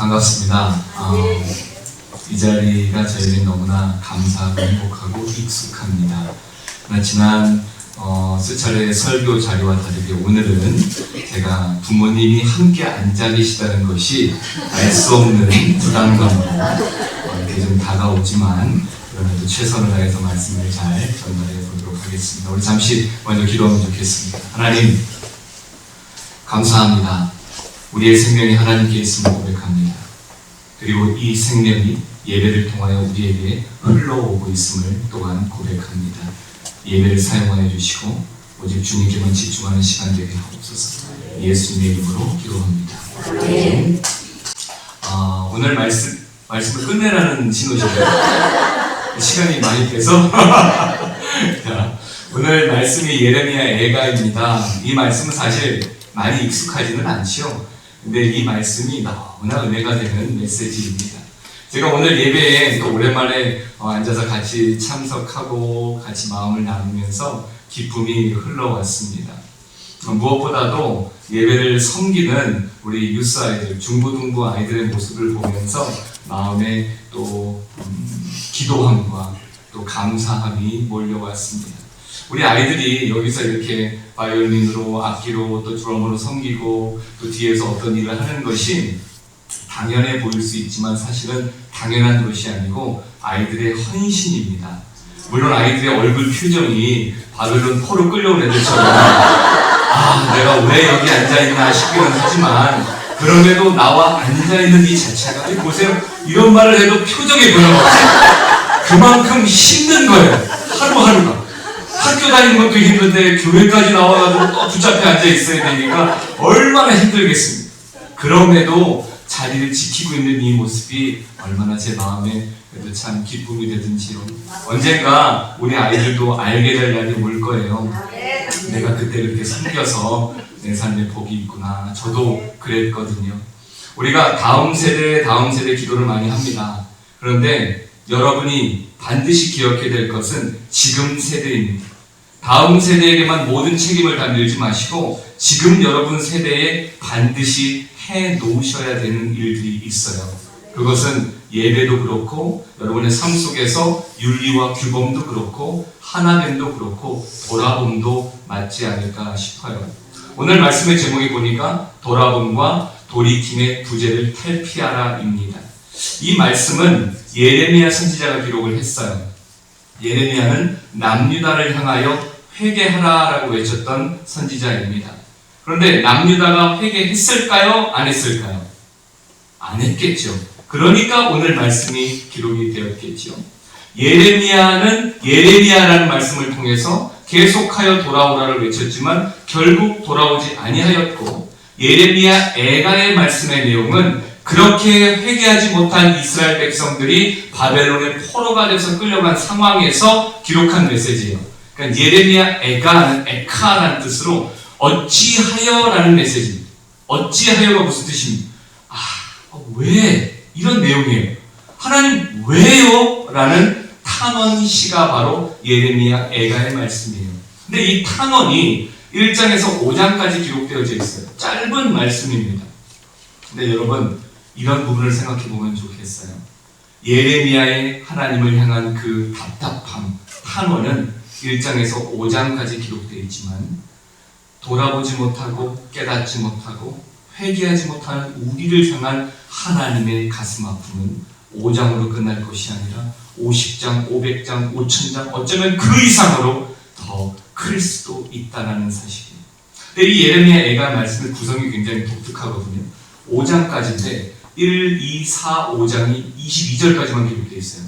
반갑습니다. 이 자리가 저에게 너무나 감사하고 행복하고 익숙합니다. 지난 수차례 설교 자리와 다르게 오늘은 제가 부모님이 함께 앉아 계시다는 것이 알 수 없는 부담감으로 이렇게 좀 다가오지만 그럼에도 최선을 다해서 말씀을 잘 전달해 보도록 하겠습니다. 우리 잠시 먼저 기도하면 좋겠습니다. 하나님, 감사합니다. 우리의 생명이 하나님께 있음을 고백합니다. 그리고 이 생명이 예배를 통하여 우리에게 흘러오고 있음을 또한 고백합니다. 예배를 사용하여 주시고 오직 주님께만 집중하는 시간 되게 하옵소서. 예수님의 이름으로 기도합니다. 오늘 말씀을 끝내라는 신호시고요. 시간이 많이 돼서 자, 오늘 말씀이 예레미야 애가입니다. 이 말씀은 사실 많이 익숙하지는 않죠. 근데 이 말씀이 너무나 은혜가 되는 메시지입니다. 제가 오늘 예배에 또 오랜만에 앉아서 같이 참석하고 같이 마음을 나누면서 기쁨이 흘러왔습니다. 무엇보다도 예배를 섬기는 우리 유스 아이들, 중고등부 아이들의 모습을 보면서 마음에 또 기도함과 또 감사함이 몰려왔습니다. 우리 아이들이 여기서 이렇게 바이올린으로, 악기로, 또 드럼으로 섬기고 또 뒤에서 어떤 일을 하는 것이 당연해 보일 수 있지만 사실은 당연한 것이 아니고 아이들의 헌신입니다. 물론 아이들의 얼굴 표정이 바벨론 포로 끌려온 애들처럼 내가 왜 여기 앉아있나 싶기는 하지만 그럼에도 나와 앉아있는 이 자체가 보세요. 이런 말을 해도 표정이 변함없어요. 그만큼 힘든 거예요. 하루하루가. 학교 다니는 것도 힘든데 교회까지 나와가지고 또 붙잡혀 앉아있어야 되니까 얼마나 힘들겠습니까. 그럼에도 자리를 지키고 있는 이 모습이 얼마나 제 마음에 그래도 참 기쁨이 되든지요. 언젠가 우리 아이들도 알게 될 날이 올 거예요. 내가 그때 그렇게 섬겨서 내 삶에 복이 있구나. 저도 그랬거든요. 우리가 다음 세대 기도를 많이 합니다. 그런데 여러분이 반드시 기억해야 될 것은 지금 세대입니다. 다음 세대에게만 모든 책임을 다 밀지 마시고 지금 여러분 세대에 반드시 해 놓으셔야 되는 일들이 있어요. 그것은 예배도 그렇고 여러분의 삶 속에서 윤리와 규범도 그렇고 하나됨도 그렇고 돌아봄도 맞지 않을까 싶어요. 오늘 말씀의 제목이 보니까 돌아봄과 돌이킴의 부재를 탈피하라입니다. 이 말씀은 예레미야 선지자가 기록을 했어요. 예레미야는 남유다를 향하여 회개하라라고 외쳤던 선지자입니다. 그런데 남유다가 회개했을까요? 안 했을까요? 안 했겠죠. 그러니까 오늘 말씀이 기록이 되었겠죠. 예레미야는 예레미야라는 말씀을 통해서 계속하여 돌아오라를 외쳤지만 결국 돌아오지 아니하였고 예레미야 애가의 말씀의 내용은 그렇게 회개하지 못한 이스라엘 백성들이 바벨론의 포로가 돼서 끌려간 상황에서 기록한 메시지예요. 그러니까 예레미야 애가는 에카라는 뜻으로 어찌하여라는 메시지입니다. 어찌하여가 무슨 뜻입니까? 왜? 이런 내용이에요. 하나님 왜요? 라는 탄원시가 바로 예레미야 애가의 말씀이에요. 근데 이 탄원이 1장에서 5장까지 기록되어져 있어요. 짧은 말씀입니다. 근데 여러분 이런 부분을 생각해 보면 좋겠어요. 예레미야의 하나님을 향한 그 답답함, 탄원은 1장에서 5장까지 기록되어 있지만 돌아보지 못하고 깨닫지 못하고 회개하지 못하는 우리를 향한 하나님의 가슴 아픔은 5장으로 끝날 것이 아니라 50장, 500장, 5000장 어쩌면 그 이상으로 더 클 수도 있다는 사실이에요. 근데 이 예레미야 애가 말씀의 구성이 굉장히 독특하거든요. 5장까지인데 1, 2, 4, 5장이 22절까지만 기록되어 있어요.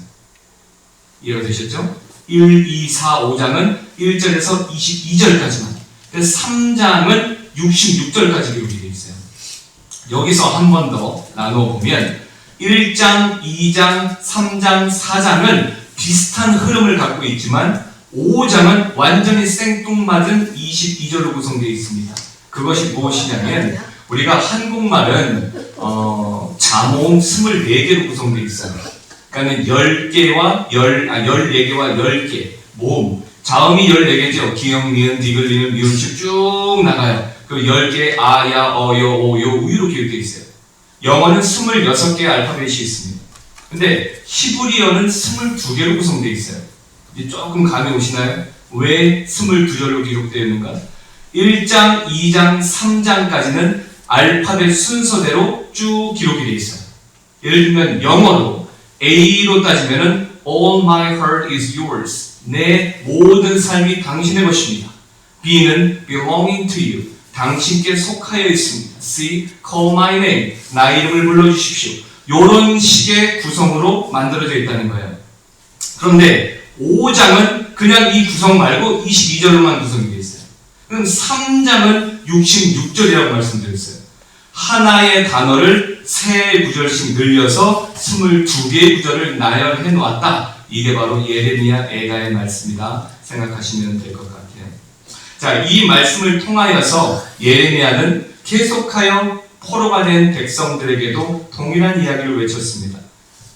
이해가 되셨죠? 1, 2, 4, 5장은 1절에서 22절까지만. 그래서 3장은 66절까지 기록이 되어 있어요. 여기서 한 번 더 나누어 보면 1장, 2장, 3장, 4장은 비슷한 흐름을 갖고 있지만 5장은 완전히 생뚱맞은 22절로 구성되어 있습니다. 그것이 무엇이냐면 우리가 한국말은 자모음 24개로 구성되어 있어요. 그러니까 14개와 10개 모음. 자음이 14개죠. 기역, 니은, 디귿, 리을, 미음씩 쭉 나가요. 그 10개 아야, 어여, 오요, 우유로 기록되어 있어요. 영어는 26개의 알파벳이 있습니다. 근데 히브리어는 22개로 구성되어 있어요. 이제 조금 감이 오시나요? 왜 22절로 기록되어 있는가? 1장, 2장, 3장까지는 알파벳 순서대로 쭉 기록이 되어 있어요. 예를 들면 영어로 A로 따지면은 All my heart is yours. 내 모든 삶이 당신의 것입니다. B는 belonging to you. 당신께 속하여 있습니다. C, call my name. 나의 이름을 불러주십시오. 이런 식의 구성으로 만들어져 있다는 거예요. 그런데 5장은 그냥 이 구성 말고 22절로만 구성이 되어 있어요. 그럼 3장은 66절이라고 말씀드렸어요. 하나의 단어를 3구절씩 늘려서 22개의 구절을 나열해 놓았다. 이게 바로 예레미야 애가의 말씀이다 생각하시면 될 것 같아요. 자, 이 말씀을 통하여서 예레미야는 계속하여 포로가 된 백성들에게도 동일한 이야기를 외쳤습니다.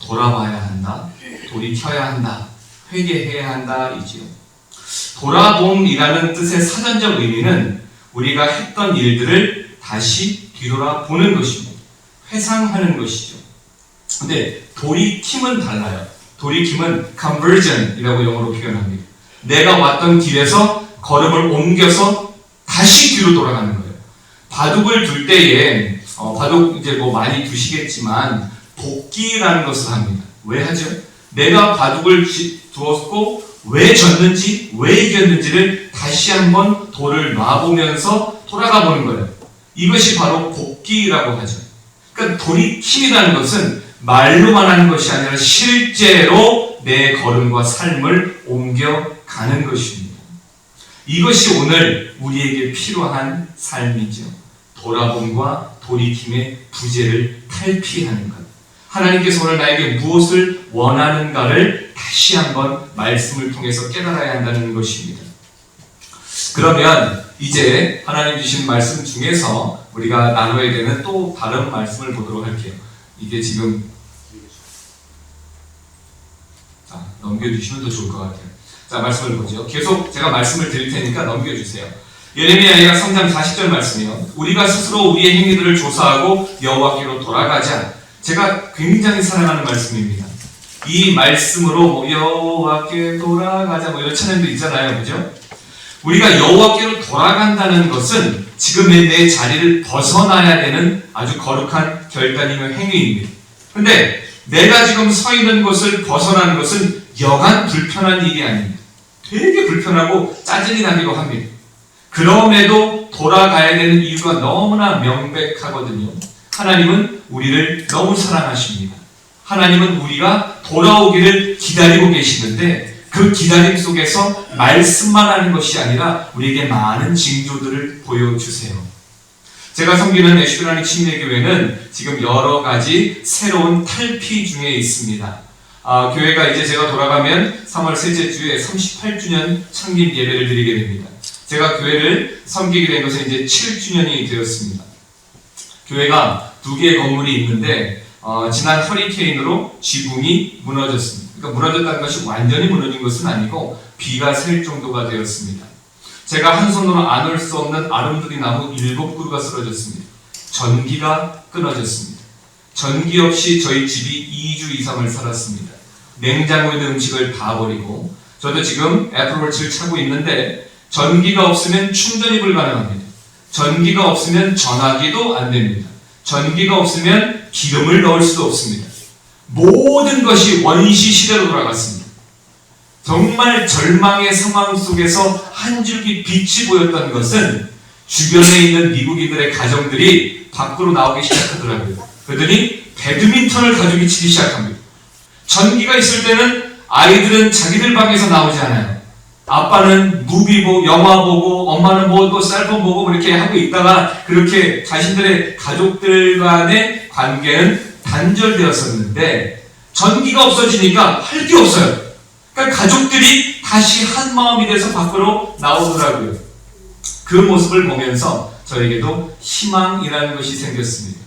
돌아봐야 한다. 돌이켜야 한다. 회개해야 한다. 이지요. 돌아봄이라는 뜻의 사전적 의미는 우리가 했던 일들을 다시 뒤돌아보는 것입니다. 회상하는 것이죠. 근데 돌이킴은 달라요. 돌이킴은 conversion이라고 영어로 표현합니다. 내가 왔던 길에서 걸음을 옮겨서 다시 뒤로 돌아가는 거예요. 바둑을 둘 때에 바둑 이제 뭐 많이 두시겠지만 복기라는 것을 합니다. 왜 하죠? 내가 바둑을 두었고 왜 졌는지 왜 이겼는지를 다시 한번 돌을 놔보면서 돌아가 보는 거예요. 이것이 바로 복기라고 하죠. 그러니까 돌이킴이라는 것은 말로만 하는 것이 아니라 실제로 내 걸음과 삶을 옮겨가는 것입니다. 이것이 오늘 우리에게 필요한 삶이죠. 돌아봄과 돌이킴의 부재를 탈피하는 것. 하나님께서 오늘 나에게 무엇을 원하는가를 다시 한번 말씀을 통해서 깨달아야 한다는 것입니다. 그러면 이제 하나님 주신 말씀 중에서 우리가 나눠야 되는 또 다른 말씀을 보도록 할게요. 이게 지금 넘겨주시면 더 좋을 것 같아요. 자, 말씀을 보죠. 계속 제가 말씀을 드릴 테니까 넘겨주세요. 예레미야가 3장 40절 말씀이요. 우리가 스스로 우리의 행위들을 조사하고 여호와께로 돌아가자. 제가 굉장히 사랑하는 말씀입니다. 이 말씀으로 여호와께 돌아가자 이런 찬양도 있잖아요. 그죠? 우리가 여호와께로 돌아간다는 것은 지금의 내 자리를 벗어나야 되는 아주 거룩한 결단이며 행위입니다. 근데 내가 지금 서 있는 곳을 벗어나는 것은 여간 불편한 일이 아닙니다. 되게 불편하고 짜증이 나기도 합니다. 그럼에도 돌아가야 되는 이유가 너무나 명백하거든요. 하나님은 우리를 너무 사랑하십니다. 하나님은 우리가 돌아오기를 기다리고 계시는데 그 기다림 속에서 말씀만 하는 것이 아니라 우리에게 많은 징조들을 보여주세요. 제가 섬기는 애슈라니 침례교회는 지금 여러 가지 새로운 탈피 중에 있습니다. 교회가 이제 제가 돌아가면 3월 셋째 주에 38주년 창립 예배를 드리게 됩니다. 제가 교회를 섬기게 된 것은 이제 7주년이 되었습니다. 교회가 2개의 건물이 있는데 지난 허리케인으로 지붕이 무너졌습니다. 그러니까 무너졌다는 것이 완전히 무너진 것은 아니고 비가 셀 정도가 되었습니다. 제가 한 손으로 안을 수 없는 아름드리 나무 7그루가 쓰러졌습니다. 전기가 끊어졌습니다. 전기 없이 저희 집이 2주 이상을 살았습니다. 냉장고에 있는 음식을 다 버리고 저도 지금 애플워치를 차고 있는데 전기가 없으면 충전이 불가능합니다. 전기가 없으면 전화기도 안 됩니다. 전기가 없으면 기름을 넣을 수도 없습니다. 모든 것이 원시 시대로 돌아갔습니다. 정말 절망의 상황 속에서 한 줄기 빛이 보였던 것은 주변에 있는 미국인들의 가정들이 밖으로 나오기 시작하더라고요. 그러더니 배드민턴을 가족이 치기 시작합니다. 전기가 있을 때는 아이들은 자기들 방에서 나오지 않아요. 아빠는 무비 보고 영화 보고 엄마는 뭐 또 셀폰 보고 이렇게 하고 있다가 그렇게 자신들의 가족들 간의 관계는 단절되었었는데 전기가 없어지니까 할 게 없어요. 그러니까 가족들이 다시 한 마음이 돼서 밖으로 나오더라고요. 그 모습을 보면서 저에게도 희망이라는 것이 생겼습니다.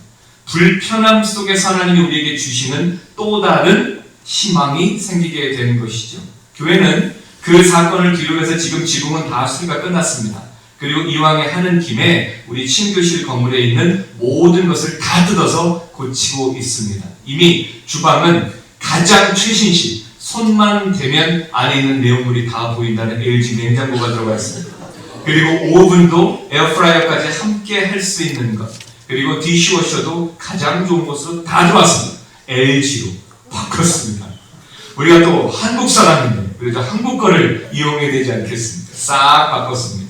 불편함 속에서 하나님이 우리에게 주시는 또 다른 희망이 생기게 되는 것이죠. 교회는 그 사건을 기록해서 지금 지붕은 다 수리가 끝났습니다. 그리고 이왕에 하는 김에 우리 침교실 건물에 있는 모든 것을 다 뜯어서 고치고 있습니다. 이미 주방은 가장 최신식, 손만 대면 안에 있는 내용물이 다 보인다는 LG 냉장고가 들어가 있습니다. 그리고 오븐도 에어프라이어까지 함께 할 수 있는 것, 그리고 디시워셔도 가장 좋은 곳으로 다 들어왔습니다. LG로 바꿨습니다. 우리가 또 한국 사람인데 그래서 한국 거를 이용해야 되지 않겠습니까? 싹 바꿨습니다.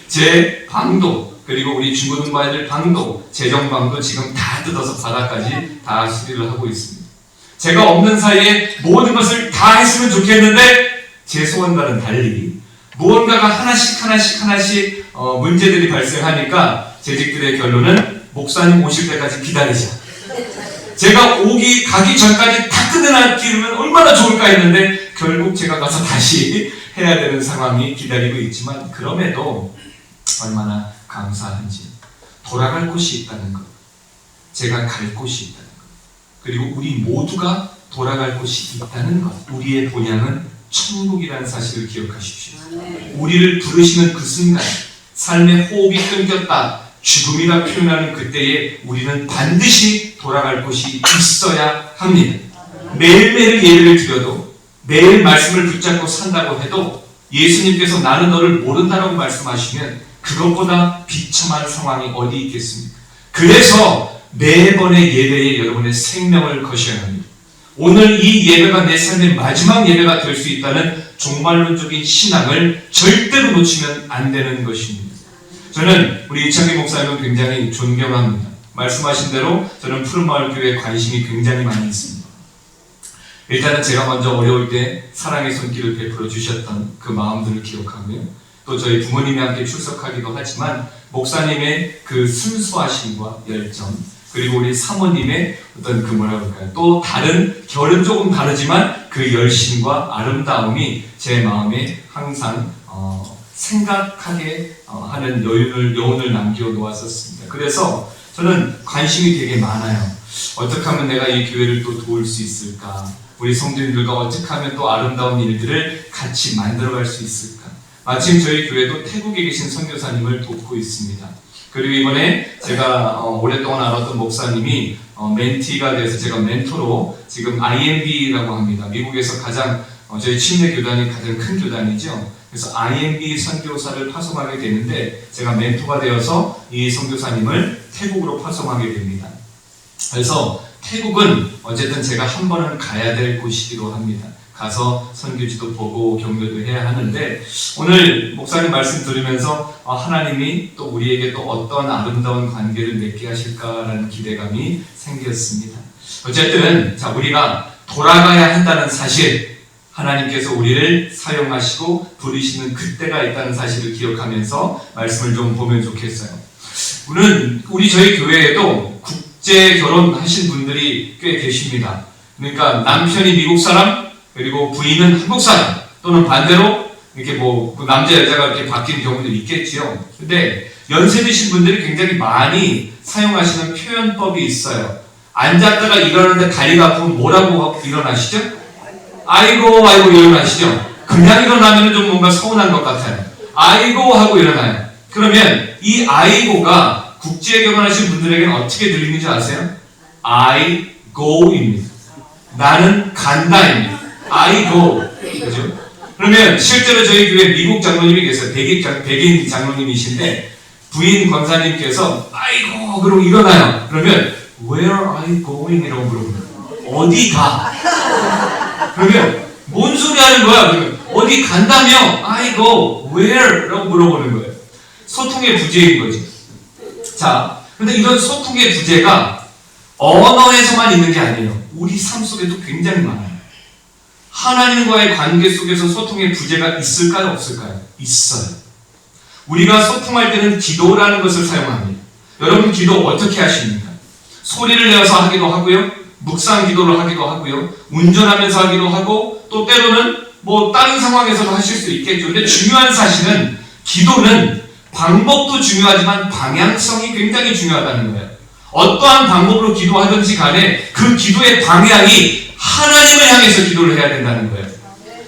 제 방도, 그리고 우리 중고등부아이들 방도, 재정방도 지금 다 뜯어서 바닥까지 다 수리를 하고 있습니다. 제가 없는 사이에 모든 것을 다 했으면 좋겠는데 제 소원과는 달리 무언가가 하나씩 문제들이 발생하니까 재직들의 결론은 목사님 오실 때까지 기다리자. 제가 가기 전까지 다 끝내놨기면 얼마나 좋을까 했는데 결국 제가 가서 다시 해야 되는 상황이 기다리고 있지만 그럼에도 얼마나 감사한지 돌아갈 곳이 있다는 것, 제가 갈 곳이 있다는 것, 그리고 우리 모두가 돌아갈 곳이 있다는 것, 우리의 본향은 천국이라는 사실을 기억하십시오. 우리를 부르시는 그 순간 삶의 호흡이 끊겼다, 죽음이라 표현하는 그때에 우리는 반드시 돌아갈 곳이 있어야 합니다. 매일매일 예배를 드려도 매일 말씀을 붙잡고 산다고 해도 예수님께서 나는 너를 모른다라고 말씀하시면 그것보다 비참한 상황이 어디 있겠습니까? 그래서 매번의 예배에 여러분의 생명을 거셔야 합니다. 오늘 이 예배가 내 삶의 마지막 예배가 될 수 있다는 종말론적인 신앙을 절대로 놓치면 안 되는 것입니다. 저는 우리 이창기 목사님을 굉장히 존경합니다. 말씀하신 대로 저는 푸른마을교회에 관심이 굉장히 많이 있습니다. 일단은 제가 먼저 어려울 때 사랑의 손길을 베풀어 주셨던 그 마음들을 기억하고요. 또 저희 부모님이 함께 출석하기도 하지만 목사님의 그 순수하심과 열정, 그리고 우리 사모님의 어떤 그 뭐라고 할까요? 또 다른 결은 조금 다르지만 그 열심과 아름다움이 제 마음에 항상 생각하게 하는 여운을 남겨 놓았었습니다. 그래서 저는 관심이 되게 많아요. 어떻게 하면 내가 이 교회를 또 도울 수 있을까? 우리 성도님들과 어떻게 하면 또 아름다운 일들을 같이 만들어갈 수 있을까? 마침 저희 교회도 태국에 계신 선교사님을 돕고 있습니다. 그리고 이번에 제가 오랫동안 알았던 목사님이 멘티가 돼서 제가 멘토로 지금 IMB라고 합니다. 미국에서 가장 저희 침례 교단이 가장 큰 교단이죠. 그래서 IMB 선교사를 파송하게 되는데 제가 멘토가 되어서 이 선교사님을 태국으로 파송하게 됩니다. 그래서 태국은 어쨌든 제가 한 번은 가야 될 곳이기도 합니다. 가서 선교지도 보고 격려도 해야 하는데 오늘 목사님 말씀 들으면서 하나님이 또 우리에게 또 어떤 아름다운 관계를 맺게 하실까라는 기대감이 생겼습니다. 어쨌든 우리가 돌아가야 한다는 사실, 하나님께서 우리를 사용하시고 부르시는 그때가 있다는 사실을 기억하면서 말씀을 좀 보면 좋겠어요. 우리 저희 교회에도 국제 결혼하신 분들이 꽤 계십니다. 그러니까 남편이 미국 사람, 그리고 부인은 한국 사람, 또는 반대로 이렇게 남자 여자가 이렇게 바뀐 경우도 있겠지요. 근데 연세 드신 분들이 굉장히 많이 사용하시는 표현법이 있어요. 앉았다가 일어나는데 다리가 아프면 뭐라고 일어나시죠? 아이고 일어나시죠. 그냥 일어나면 좀 뭔가 서운한 것 같아요. 아이고 하고 일어나요. 그러면 이 아이고가 국제 결혼하신 분들에게는 어떻게 들리는지 아세요? I go입니다. 나는 간다입니다. I go. 그죠? 그러면 실제로 저희 교회 미국 장로님이 계세요. 백인 장로님이신데 부인 권사님께서 아이고 그러고 일어나요. 그러면 Where are you going? 이라고 물어보면 어디 가? 그러면 뭔 소리 하는 거야? 그러면 어디 간다며? I go. Where? 라고 물어보는 거예요. 소통의 부재인 거지. 자, 근데 이런 소통의 부재가 언어에서만 있는 게 아니에요. 우리 삶 속에도 굉장히 많아요. 하나님과의 관계 속에서 소통의 부재가 있을까요? 없을까요? 있어요. 우리가 소통할 때는 기도라는 것을 사용합니다. 여러분 기도 어떻게 하십니까? 소리를 내어서 하기도 하고요. 묵상 기도를 하기도 하고요. 운전하면서 하기도 하고 또 때로는 다른 상황에서도 하실 수 있겠죠. 근데 중요한 사실은 기도는 방법도 중요하지만 방향성이 굉장히 중요하다는 거예요. 어떠한 방법으로 기도하든지 간에 그 기도의 방향이 하나님을 향해서 기도를 해야 된다는 거예요.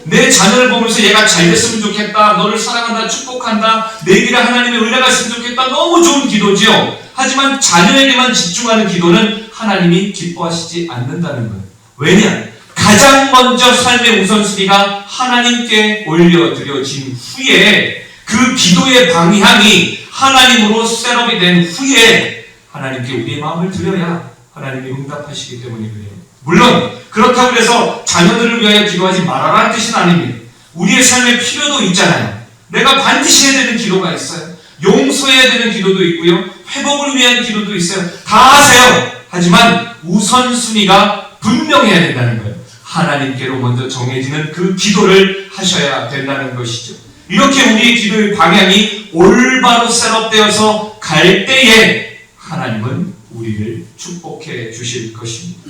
내 자녀를 보면서 얘가 잘 됐으면 좋겠다, 너를 사랑한다, 축복한다, 내 길에 하나님의 은혜가 있으면 좋겠다, 너무 좋은 기도죠. 하지만 자녀에게만 집중하는 기도는 하나님이 기뻐하시지 않는다는 거예요. 왜냐? 가장 먼저 삶의 우선순위가 하나님께 올려드려진 후에 그 기도의 방향이 하나님으로 셋업이 된 후에 하나님께 우리의 마음을 드려야 하나님이 응답하시기 때문에 그래요. 물론 그렇다고 해서 자녀들을 위하여 기도하지 말아라는 뜻은 아닙니다. 우리의 삶에 필요도 있잖아요. 내가 반드시 해야 되는 기도가 있어요. 용서해야 되는 기도도 있고요. 회복을 위한 기도도 있어요. 다 하세요. 하지만 우선순위가 분명해야 된다는 거예요. 하나님께로 먼저 정해지는 그 기도를 하셔야 된다는 것이죠. 이렇게 우리의 기도의 방향이 올바로 셋업되어서 갈 때에 하나님은 우리를 축복해 주실 것입니다.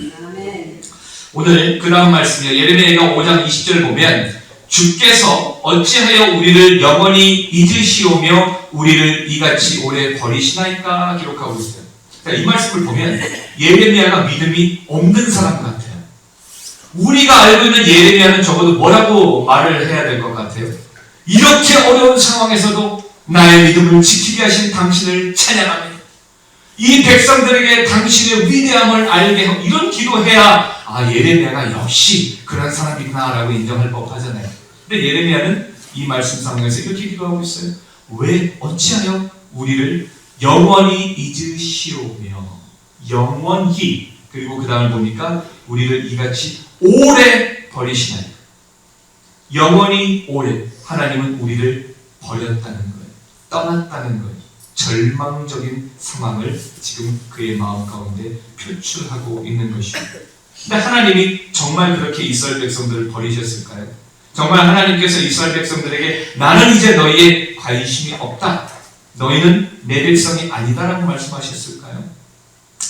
오늘 그 다음 말씀이요. 예레미야가 5장 20절을 보면 주께서 어찌하여 우리를 영원히 잊으시오며 우리를 이같이 오래 버리시나이까 기록하고 있어요. 이 말씀을 보면 예레미야가 믿음이 없는 사람 같아요. 우리가 알고 있는 예레미야는 적어도 뭐라고 말을 해야 될 것 같아요? 이렇게 어려운 상황에서도 나의 믿음을 지키게 하신 당신을 찬양합니다. 이 백성들에게 당신의 위대함을 알게 하고 이런 기도해야 예레미야가 역시 그런 사람이구나 라고 인정할 법하잖아요. 근데 예레미야는 이 말씀 상황에서 이렇게 기도하고 있어요. 왜 어찌하여 우리를 영원히 잊으시오며 영원히, 그리고 그 다음을 보니까 우리를 이같이 오래 버리시나이까. 영원히 오래. 하나님은 우리를 버렸다는 거예요. 떠났다는 거예요. 절망적인 상황을 지금 그의 마음 가운데 표출하고 있는 것입니다. 근데 하나님이 정말 그렇게 이스라엘 백성들을 버리셨을까요? 정말 하나님께서 이스라엘 백성들에게 나는 이제 너희의 관심이 없다, 너희는 내 백성이 아니다라고 말씀하셨을까요?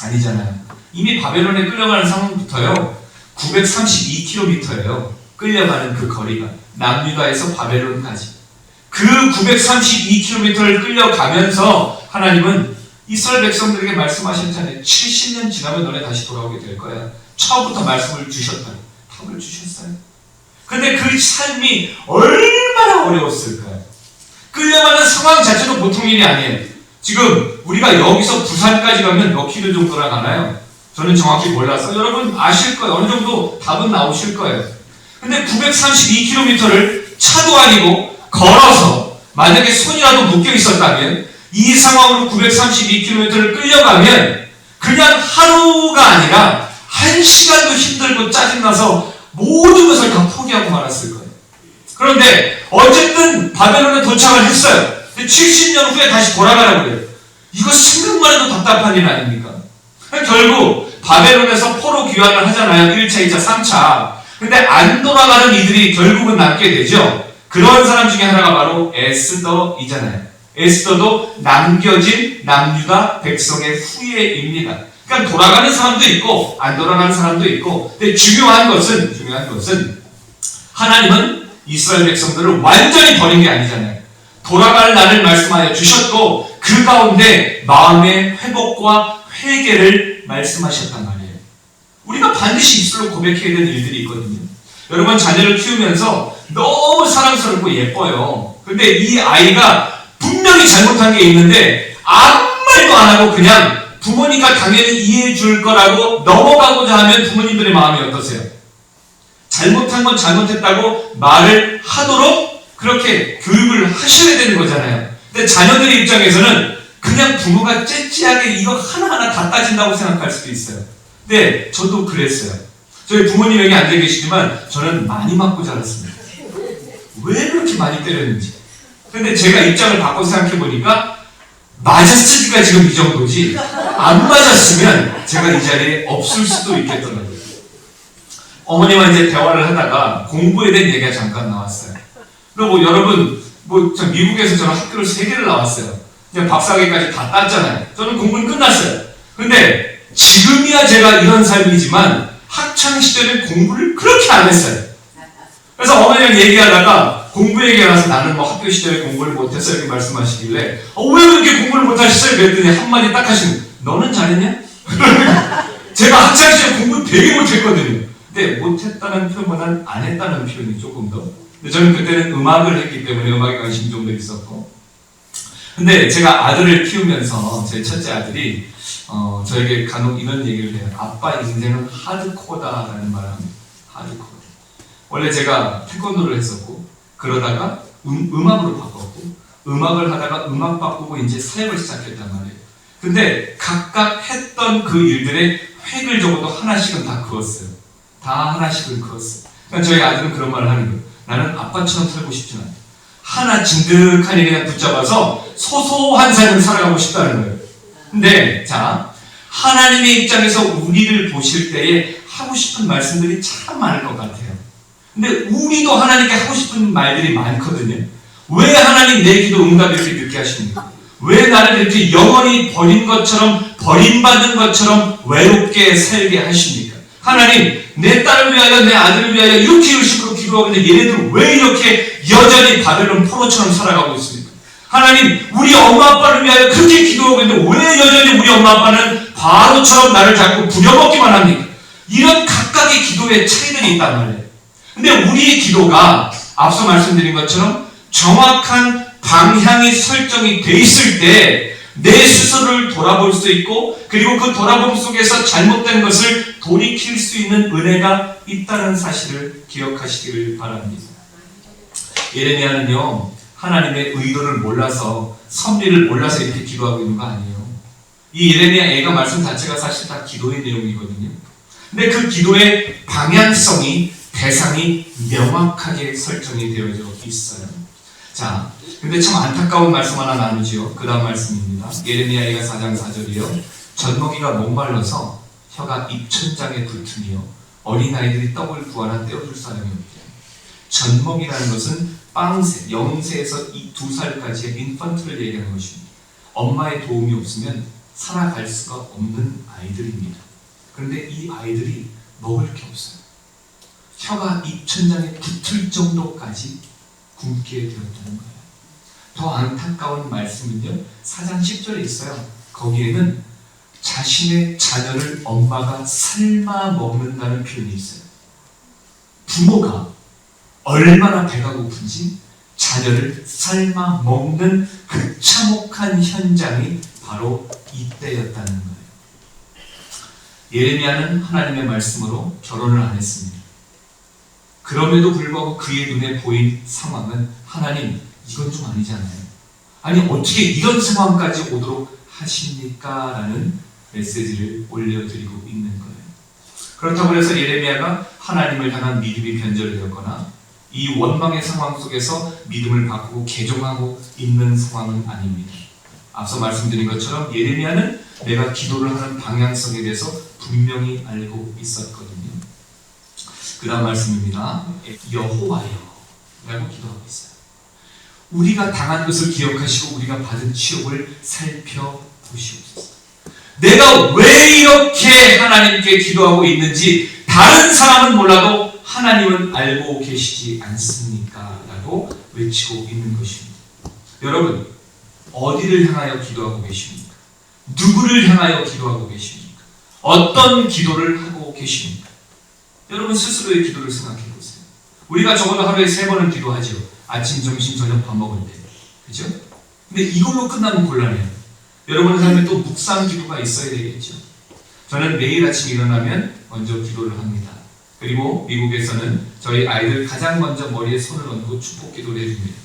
아니잖아요. 이미 바벨론에 끌려가는 상황부터요 932km예요. 끌려가는 그 거리가 남유다에서 바벨론까지 그 932km를 끌려가면서 하나님은 이스라엘 백성들에게 말씀하셨잖아요. 70년 지나면 너네 다시 돌아오게 될 거야. 처음부터 말씀을 주셨다. 답을 주셨어요. 근데 그 삶이 얼마나 어려웠을까요? 끌려가는 상황 자체도 보통 일이 아니에요. 지금 우리가 여기서 부산까지 가면 몇 킬로 정도나 가나요? 저는 정확히 몰라서 여러분 아실 거예요. 어느 정도 답은 나오실 거예요. 근데 932km를 차도 아니고 걸어서 만약에 손이라도 묶여 있었다면 이 상황으로 932km를 끌려가면 그냥 하루가 아니라 1시간도 힘들고 짜증나서 모든 것을 다 포기하고 말았을 거예요. 그런데 어쨌든 바벨론에 도착을 했어요. 근데 70년 후에 다시 돌아가라고 그래요. 이거 생각만 해도 답답한 일 아닙니까? 결국 바벨론에서 포로 귀환을 하잖아요. 1차, 2차, 3차. 근데 안 돌아가는 이들이 결국은 남게 되죠. 그런 사람 중에 하나가 바로 에스더이잖아요. 에스더도 남겨진 남유다 백성의 후예입니다. 그러니까 돌아가는 사람도 있고 안 돌아가는 사람도 있고, 근데 중요한 것은 하나님은 이스라엘 백성들을 완전히 버린 게 아니잖아요. 돌아갈 날을 말씀하여 주셨고 그 가운데 마음의 회복과 회개를 말씀하셨단 말이에요. 우리가 반드시 입술로 고백해야 되는 일들이 있거든요. 여러분 자녀를 키우면서 너무 사랑스럽고 예뻐요. 근데 이 아이가 분명히 잘못한 게 있는데 아무 말도 안 하고 그냥 부모니까 당연히 이해해 줄 거라고 넘어가고자 하면 부모님들의 마음이 어떠세요? 잘못한 건 잘못했다고 말을 하도록 그렇게 교육을 하셔야 되는 거잖아요. 근데 자녀들의 입장에서는 그냥 부모가 째째하게 이거 하나하나 다 따진다고 생각할 수도 있어요. 근데 저도 그랬어요. 저희 부모님 여기 앉아 계시지만 저는 많이 맞고 자랐습니다. 왜 그렇게 많이 때렸는지. 근데 제가 입장을 바꿔서 생각해 보니까 맞았으니까 지금 이 정도지 안 맞았으면 제가 이 자리에 없을 수도 있겠더라고요. 어머니와 이제 대화를 하다가 공부에 대한 얘기가 잠깐 나왔어요. 그리고 여러분 미국에서 저는 학교를 3개를 나왔어요. 그냥 박사학위까지 다 땄잖아요. 저는 공부는 끝났어요. 근데 지금이야 제가 이런 삶이지만 학창시절엔 공부를 그렇게 안 했어요. 그래서 어머니랑 얘기하다가 공부 얘기하면서 나는 학교 시절에 공부를 못했어 이렇게 말씀하시길래 왜 그렇게 공부를 못하셨어요? 그랬더니 한마디 딱 하시는, 너는 잘했냐? 제가 학창시절에 공부를 되게 못했거든요. 근데 못했다는 표현보다는 안 했다는 표현이 조금 더. 근데 저는 그때는 음악을 했기 때문에 음악에 관심이 좀 더 있었고. 근데 제가 아들을 키우면서 제 첫째 아들이 저에게 간혹 이런 얘기를 해요. 아빠 인생은 하드코어다라는 말을 합니다. 하드코어. 원래 제가 태권도를 했었고 그러다가 음악으로 바꿨고 음악을 하다가 음악 바꾸고 이제 사역을 시작했단 말이에요. 근데 각각 했던 그 일들의 획을 적어도 하나씩은 다 그었어요. 다 하나씩은 그었어요. 그러니까 저희 아들은 그런 말을 하는 거예요. 나는 아빠처럼 살고 싶지 않아. 하나 진득하니 그냥 붙잡아서 소소한 삶을 살아가고 싶다는 거예요. 근데 자, 하나님의 입장에서 우리를 보실 때에 하고 싶은 말씀들이 참 많을 것 같아요. 근데 우리도 하나님께 하고 싶은 말들이 많거든요. 왜 하나님 내 기도 응답 이렇게 늦게 하십니까? 왜 나를 이렇게 영원히 버린 것처럼 버림받은 것처럼 외롭게 살게 하십니까? 하나님 내 딸을 위하여 내 아들을 위하여 이렇게 열심히 기도하고 있는데 얘네들 왜 이렇게 여전히 바벨론 포로처럼 살아가고 있습니까? 하나님 우리 엄마 아빠를 위하여 그렇게 기도하고 있는데 왜 여전히 우리 엄마 아빠는 바로처럼 나를 자꾸 부려먹기만 합니까? 이런 각각의 기도의 차이들이 있단 말이에요. 근데 우리의 기도가 앞서 말씀드린 것처럼 정확한 방향이 설정이 돼 있을 때 내 스스로를 돌아볼 수 있고 그리고 그 돌아봄 속에서 잘못된 것을 돌이킬 수 있는 은혜가 있다는 사실을 기억하시기를 바랍니다. 예레미야는요 하나님의 의도를 몰라서 섭리를 몰라서 이렇게 기도하고 있는 거 아니에요. 이 예레미야 애가 말씀 자체가 사실 다 기도의 내용이거든요. 근데 그 기도의 방향성이 대상이 명확하게 설정이 되어져 있어요. 자, 근데 참 안타까운 말씀 하나 나누지요. 그 다음 말씀입니다. 예레미야가 4장 4절이요. 젖먹이가 목말라서 혀가 입천장에 붙으며 어린아이들이 떡을 구하나 떼어줄 사람이 없대요. 젖먹이라는 것은 빵새, 0세에서 2살까지의 인펀트를 얘기하는 것입니다. 엄마의 도움이 없으면 살아갈 수가 없는 아이들입니다. 그런데 이 아이들이 먹을 게 없어요. 혀가 입천장에 붙을 정도까지 굶게 되었다는 거예요. 더 안타까운 말씀은요 4장 10절에 있어요. 거기에는 자신의 자녀를 엄마가 삶아 먹는다는 표현이 있어요. 부모가 얼마나 배가 고픈지 자녀를 삶아 먹는 그 참혹한 현장이 바로 이때였다는 거예요. 예레미야는 하나님의 말씀으로 결혼을 안 했습니다. 그럼에도 불구하고 그의 눈에 보인 상황은 하나님 이건 좀 아니잖아요. 아니 어떻게 이런 상황까지 오도록 하십니까? 라는 메시지를 올려드리고 있는 거예요. 그렇다고 해서 예레미야가 하나님을 향한 믿음이 변절되었거나 이 원망의 상황 속에서 믿음을 바꾸고 개종하고 있는 상황은 아닙니다. 앞서 말씀드린 것처럼 예레미야는 내가 기도를 하는 방향성에 대해서 분명히 알고 있었거든요. 그 다음 말씀입니다. 여호와여 라고 기도하고 있어요. 우리가 당한 것을 기억하시고 우리가 받은 치욕을 살펴보시옵소서. 내가 왜 이렇게 하나님께 기도하고 있는지 다른 사람은 몰라도 하나님은 알고 계시지 않습니까? 라고 외치고 있는 것입니다. 여러분 어디를 향하여 기도하고 계십니까? 누구를 향하여 기도하고 계십니까? 어떤 기도를 하고 계십니까? 여러분 스스로의 기도를 생각해 보세요. 우리가 적어도 하루에 3번은 기도하죠. 아침, 점심, 저녁 밥 먹을 때. 그죠? 근데 이걸로 끝나면 곤란해요. 여러분의 삶에 또 묵상 기도가 있어야 되겠죠. 저는 매일 아침 일어나면 먼저 기도를 합니다. 그리고 미국에서는 저희 아이들 가장 먼저 머리에 손을 얹고 축복 기도를 해줍니다.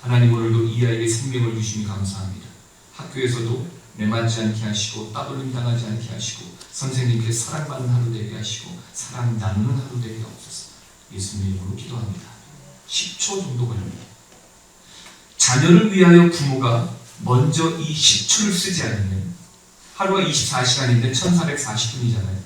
하나님 오늘도 이 아이에게 생명을 주시니 감사합니다. 학교에서도 매맞지 않게 하시고 따돌림 당하지 않게 하시고 선생님께 사랑받는 하루 되게 하시고 사랑 나누는 하루 되게 하옵소서. 예수님 이름으로 기도합니다. 10초 정도 걸립니다. 자녀를 위하여 부모가 먼저 이 10초를 쓰지 않으면 하루가 24시간인데 1440분이잖아요.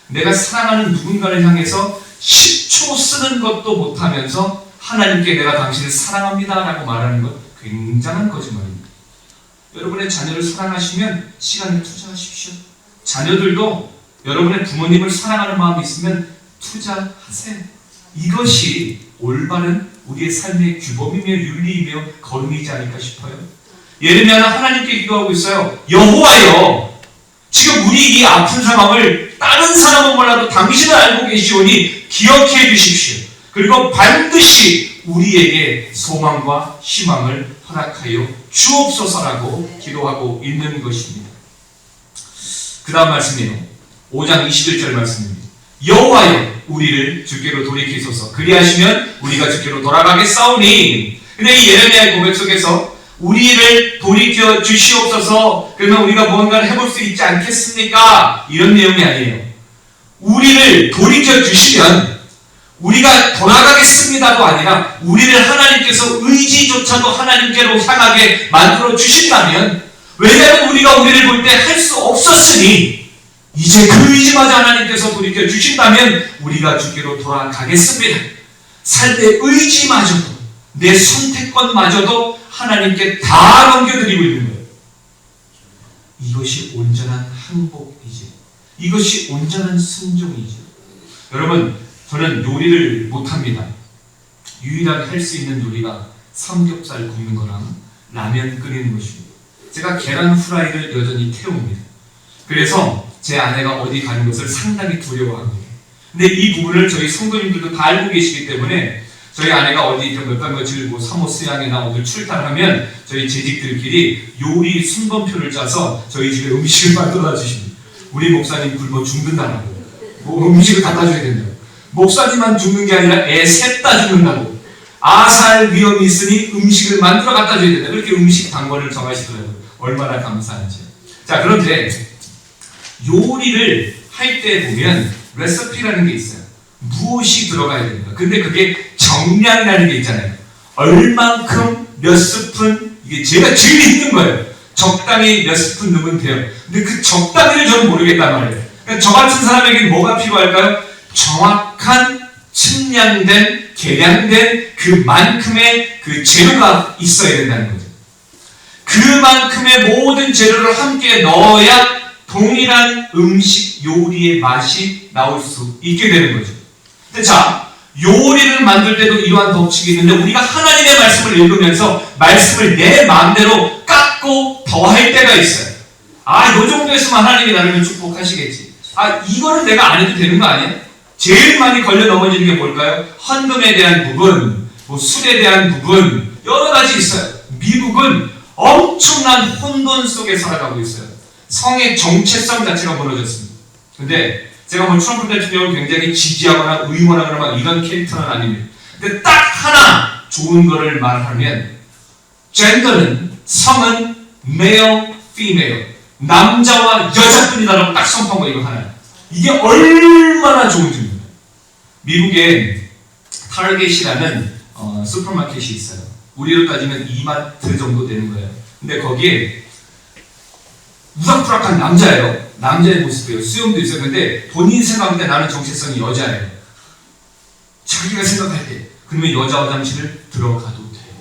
내가 사랑하는 누군가를 향해서 10초 쓰는 것도 못하면서 하나님께 내가 당신을 사랑합니다 라고 말하는 것 굉장한 거짓말입니다. 여러분의 자녀를 사랑하시면 시간을 투자하십시오. 자녀들도 여러분의 부모님을 사랑하는 마음이 있으면 투자하세요. 이것이 올바른 우리의 삶의 규범이며 윤리이며 거룩이지 않을까 싶어요. 예레미야는 하나님께 기도하고 있어요. 여호와여, 지금 우리 이 아픈 상황을 다른 사람은 몰라도 당신은 알고 계시오니 기억해 주십시오. 그리고 반드시 우리에게 소망과 희망을 허락하여 주옵소서라고 기도하고 있는 것입니다. 그 다음 말씀이에요. 5장 21절 말씀입니다. 여호와여 우리를 주께로 돌이키소서 그리하시면 우리가 주께로 돌아가겠사오니. 근데 이 예레미야의 고백 속에서 우리를 돌이켜 주시옵소서 그러면 우리가 무언가를 해볼 수 있지 않겠습니까? 이런 내용이 아니에요. 우리를 돌이켜 주시면 우리가 돌아가겠습니다도 아니라 우리를 하나님께서 의지조차도 하나님께로 향하게 만들어 주신다면, 왜냐하면 우리가 우리를 볼 때 할 수 없었으니 이제 그 의지마저 하나님께서 돌이켜 주신다면 우리가 주께로 돌아가겠습니다. 삶의 의지마저도 내 선택권마저도 하나님께 다 넘겨드리고 있는 거예요. 이것이 온전한 항복이죠. 이것이 온전한 순종이죠. 여러분, 저는 요리를 못합니다. 유일하게 할 수 있는 요리가 삼겹살 굽는 거랑 라면 끓이는 것입니다. 제가 계란 후라이를 여전히 태웁니다. 그래서 제 아내가 어디 가는 것을 상당히 두려워합니다. 근데 이 부분을 저희 성도님들도 다 알고 계시기 때문에 저희 아내가 어디 몇달 며칠 사모 수양이나 어디 출탄하면 저희 재직들끼리 요리 순번표를 짜서 저희 집에 음식을 만들어 주십니다. 우리 목사님 굶어 죽는다고. 음식을 갖다 줘야 된다고. 목사님만 죽는 게 아니라 애 셋 다 죽는다고. 아살 위험이 있으니 음식을 만들어 갖다 줘야 된다. 그렇게 음식 단권을 정하시더라고요. 얼마나 감사한지. 자, 그런데 요리를 할 때 보면 레시피라는 게 있어요. 무엇이 들어가야 됩니다. 근데 그게 정량이라는 게 있잖아요. 얼만큼 몇 스푼, 이게 제가 제일 힘든 거예요. 적당히 몇 스푼 넣으면 돼요. 근데 그 적당히를 저는 모르겠단 말이에요. 그러니까 저 같은 사람에게는 뭐가 필요할까요? 정확한 측량된, 계량된 그만큼의 그 재료가 있어야 된다는 거죠. 그만큼의 모든 재료를 함께 넣어야 동일한 음식 요리의 맛이 나올 수 있게 되는 거죠. 근데 자, 요리를 만들 때도 이러한 법칙이 있는데 우리가 하나님의 말씀을 읽으면서 말씀을 내 마음대로 깎고 더할 때가 있어요. 아, 요 정도 했으면 하나님이 나를 축복하시겠지. 아, 이거는 내가 안 해도 되는 거 아니야? 제일 많이 걸려 넘어지는 게 뭘까요? 헌금에 대한 부분, 술에 대한 부분, 여러 가지 있어요. 미국은 엄청난 혼돈 속에 살아가고 있어요. 성의 정체성 자체가 무너졌습니다. 근데 제가 트럼프 대통령을 굉장히 지지하거나 의원하거나 막 이런 캐릭터는 아닙니다. 근데 딱 하나 좋은 거를 말하면 젠더는, 성은 male, female, 남자와 여자뿐이다라고 딱 선포한 거 이거 하나. 이게 얼마나 좋은 줄입니다. 미국에 타겟이라는 슈퍼마켓이 있어요. 우리로 따지면 이마트 정도 되는 거예요. 근데 거기에 우락부락한 남자예요. 남자의 모습이에요. 수염도 있어요. 근데 본인 생각할 때 나는 정체성이 여자예요. 자기가 생각할 때. 그러면 여자 화장실을 들어가도 돼요.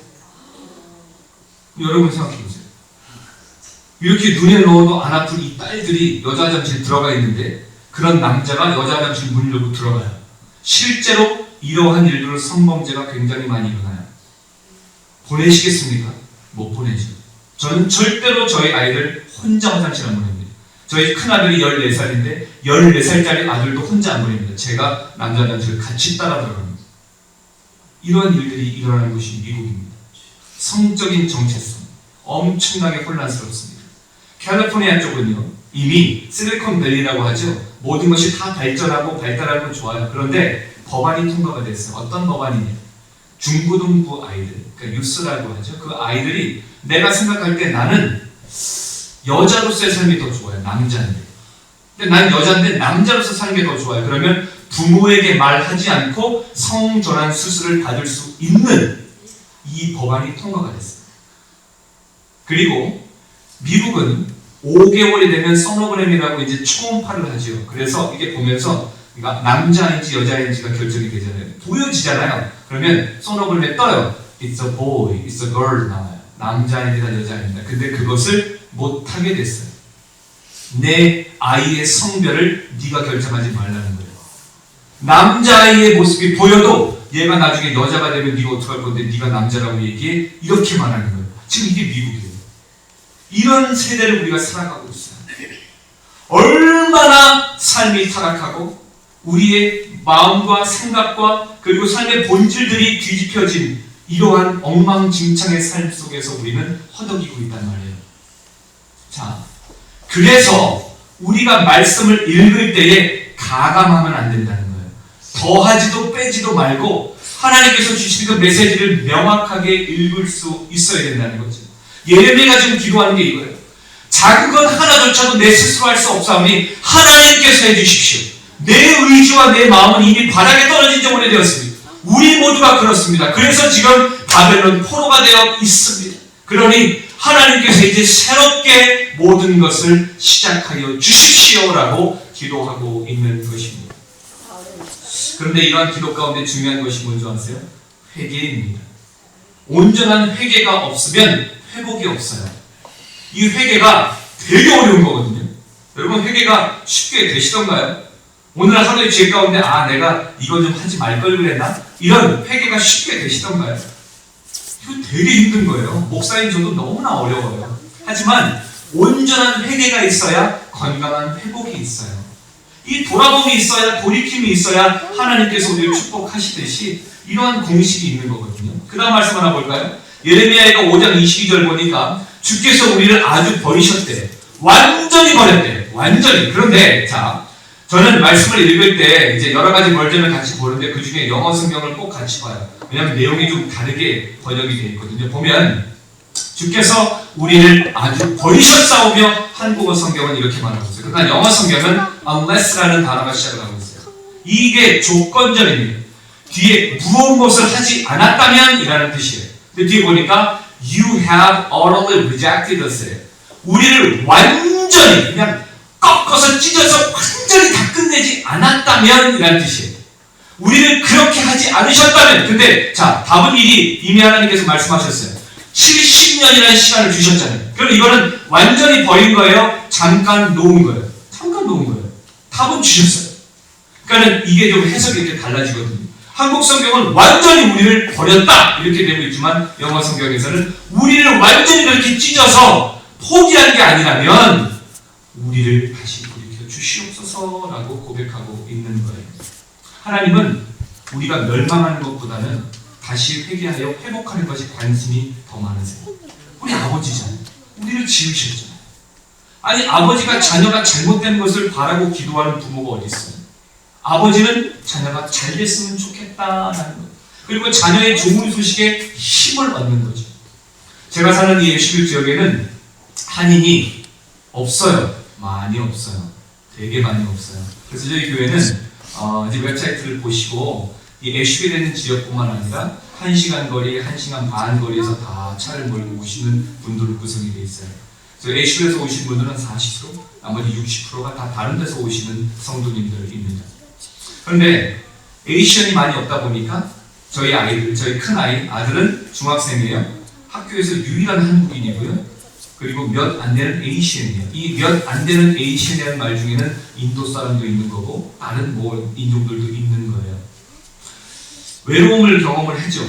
여러분 생각해보세요. 이렇게 눈에 넣어도 안 아픈 이 딸들이 여자 화장실에 들어가 있는데 그런 남자가 여자 화장실 문을 열고 들어가요. 실제로 이러한 일들을 성범죄가 굉장히 많이 일어나요. 보내시겠습니까? 못 보내죠. 저는 절대로 저희 아이를 혼자 화장실 안 보냅니다. 저희 큰아들이 14살인데 14살짜리 아들도 혼자 안 보냅니다. 제가 남자 화장실을 같이 따라 들어갑니다. 이러한 일들이 일어나는 것이 미국입니다. 성적인 정체성 엄청나게 혼란스럽습니다. 캘리포니아 쪽은요 이미 실리콘밸리라고 하죠. 모든 것이 다 발전하고 발달하는 건 좋아요. 그런데 법안이 통과가 됐어요. 어떤 법안이냐? 중고등부 아이들, 그러니까 유스라고 하죠. 그 아이들이 내가 생각할 때 나는 여자로서의 삶이 더 좋아요. 남자인데. 근데 난 여자인데 남자로서 사는 게 더 좋아요. 그러면 부모에게 말하지 않고 성전환 수술을 받을 수 있는 이 법안이 통과가 됐어요. 그리고 미국은 5개월이 되면 소노그램이라고 이제 초음파를 하죠. 그래서 이게 보면서 남자인지 여자인지가 결정이 되잖아요. 보여지잖아요. 그러면 소노그램에 떠요. It's a boy, it's a girl 나와요. 남자입니다, 여자입니다. 근데 그것을 못하게 됐어요. 내 아이의 성별을 네가 결정하지 말라는 거예요. 남자아이의 모습이 보여도 얘가 나중에 여자가 되면 네가 어떡할 건데 네가 남자라고 얘기해? 이렇게 말하는 거예요. 지금 이게 미국이에요. 이런 세대를 우리가 살아가고 있어요. 얼마나 삶이 타락하고 우리의 마음과 생각과 그리고 삶의 본질들이 뒤집혀진 이러한 엉망진창의 삶 속에서 우리는 허덕이고 있단 말이에요. 자, 그래서 우리가 말씀을 읽을 때에 가감하면 안 된다는 거예요. 더하지도 빼지도 말고 하나님께서 주신 그 메시지를 명확하게 읽을 수 있어야 된다는 거죠. 예레미야가 지금 기도하는 게 이거예요. 작은 것 하나조차도 내 스스로 할 수 없사오니 하나님께서 해주십시오. 내 의지와 내 마음은 이미 바닥에 떨어진 지 오래되었습니다. 우리 모두가 그렇습니다. 그래서 지금 바벨론 포로가 되어 있습니다. 그러니 하나님께서 이제 새롭게 모든 것을 시작하여 주십시오라고 기도하고 있는 것입니다. 그런데 이러한 기도 가운데 중요한 것이 뭔지 아세요? 회개입니다. 온전한 회개가 없으면 회복이 없어요. 이 회개가 되게 어려운 거거든요. 여러분 회개가 쉽게 되시던가요? 오늘 하루의 죄 가운데 내가 이거 좀 하지 말 걸 그랬나? 이런 회개가 쉽게 되시던가요? 이거 되게 힘든 거예요. 목사인 저도 너무나 어려워요. 하지만 온전한 회개가 있어야 건강한 회복이 있어요. 이 돌아봄이 있어야 돌이킴이 있어야 하나님께서 우리를 축복하시듯이 이러한 공식이 있는 거거든요. 그 다음 말씀 하나 볼까요? 예레미야가 5장 22절 보니까 주께서 우리를 아주 버리셨대. 완전히 버렸대. 완전히. 그런데 자, 저는 말씀을 읽을 때 이제 여러 가지 버전을 같이 보는데 그 중에 영어 성경을 꼭 같이 봐요. 왜냐하면 내용이 좀 다르게 번역이 되어 있거든요. 보면 주께서 우리를 아주 버리셨사오며 한국어 성경은 이렇게 말하고 있어요. 그러나 영어 성경은 unless라는 단어가 시작을 하고 있어요. 이게 조건절입니다. 뒤에 무언 것을 하지 않았다면 이라는 뜻이에요. 근데 뒤에 보니까 you have utterly rejected us. 우리를 완전히 그냥 꺾어서 찢어서 완전히 다 끝내지 않았다면 이라는 뜻이에요. 우리를 그렇게 하지 않으셨다면. 근데 자, 답은 이미 하나님께서 말씀하셨어요. 70년이라는 시간을 주셨잖아요. 그럼 이거는 완전히 버린 거예요? 잠깐 놓은 거예요? 잠깐 놓은 거예요. 답은 주셨어요. 그러니까 이게 좀 해석이 이렇게 달라지거든요. 한국 성경은 완전히 우리를 버렸다 이렇게 되고 있지만 영어 성경에서는 우리를 완전히 그렇게 찢어서 포기한 게 아니라면 우리를 다시 돌이켜 주시옵소서라고 고백하고 있는 거예요. 하나님은 우리가 멸망하는 것보다는 다시 회개하여 회복하는 것이 관심이 더 많으세요. 우리 아버지잖아요. 우리를 지으셨잖아요. 아니 아버지가 자녀가 잘못된 것을 바라고 기도하는 부모가 어디 있어요? 아버지는 자녀가 잘 됐으면 좋겠다라는 거예요. 그리고 자녀의 좋은 소식에 힘을 얻는 거죠. 제가 사는 이 예수교 지역에는 한인이 없어요. 많이 없어요. 되게 많이 없어요. 그래서 저희 교회는 이제 웹사이트를 보시고 이 애쉬빌에 지역뿐만 아니라 1시간 거리, 1시간 반 거리에서 다 차를 몰고 오시는 분들로 구성이 되어 있어요. 그래서 애쉬빌에서 오신 분들은 40%, 나머지 60%가 다 다른 데서 오시는 성도님들입니다. 그런데 에이시언이 많이 없다 보니까 저희 아이들, 저희 큰 아들은 중학생이에요. 학교에서 유일한 한국인이고요. 그리고 몇 안 되는 에이시언이에요. 이 몇 안 되는 에이시언이라는 말 중에는 인도 사람도 있는 거고 다른 인종들도 있는 거예요. 외로움을 경험을 하죠.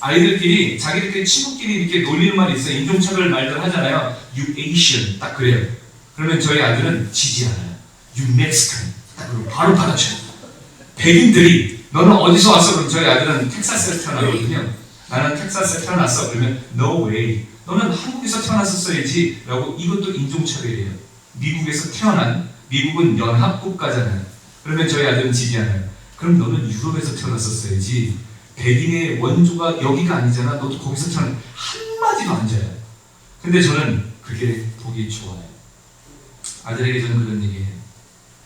아이들끼리 자기들끼리 친구끼리 이렇게 놀리는 말이 있어요. 인종차별 말들 하잖아요. You Asian 딱 그래요. 그러면 저희 아들은 지지 않아요. You Mexican 딱 그러고 바로 받아쳐요. 백인들이 너는 어디서 왔어? 그럼 저희 아들은 텍사스에서 태어나거든요. 나는 텍사스에 태어났어. 그러면 No way. 너는 한국에서 태어났었어야지 라고. 이것도 인종차별이에요. 미국에서 태어난, 미국은 연합국가잖아요. 그러면 저희 아들은 지지 않아요. 그럼 너는 유럽에서 태어났었어야지. 백인의 원조가 여기가 아니잖아. 너도 거기서 태어난. 한마디도 안 져요. 근데 저는 그게 보기 좋아요. 아들에게 저는 그런 얘기해요.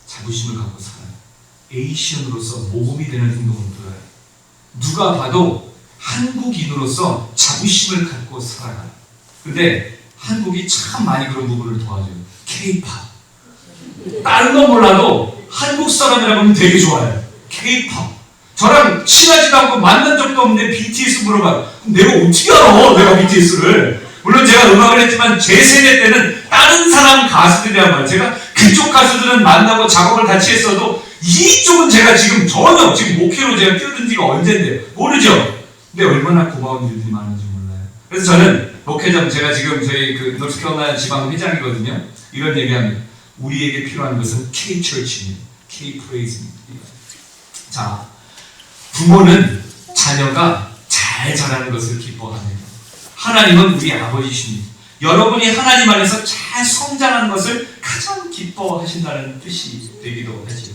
자부심을 갖고 살아요. 에이시언으로서 모범이 되는 행동을 보여요. 누가 봐도 한국인으로서 자부심을 갖고 살아가요. 근데 한국이 참 많이 그런 부분을 도와줘요. K-pop. 다른 건 몰라도 한국 사람이라고 하면 되게 좋아요. K-pop. 저랑 친하지도 않고 만난 적도 없는데 BTS 물어봐요. 내가 어떻게 알아? 내가 BTS를. 물론 제가 음악을 했지만 제 세대 때는 다른 사람 가수들이란 말이에요. 제가 그쪽 가수들은 만나고 작업을 같이 했어도 이쪽은 제가 지금 전혀 지금 목회로 제가 뛰어든 지가 언젠데 모르죠. 근데 얼마나 고마운 일들이 많은지 몰라요. 그래서 저는 목회장, 제가 지금 저희 그 노스캐롤라이나 지방 회장이거든요. 이런 얘기합니다. 우리에게 필요한 것은 K-Church입니다. K-Praise입니다. 자, 부모는 자녀가 잘 자라는 것을 기뻐합니다. 하나님은 우리 아버지십니다. 여러분이 하나님 안에서 잘 성장하는 것을 가장 기뻐하신다는 뜻이 되기도 하지요.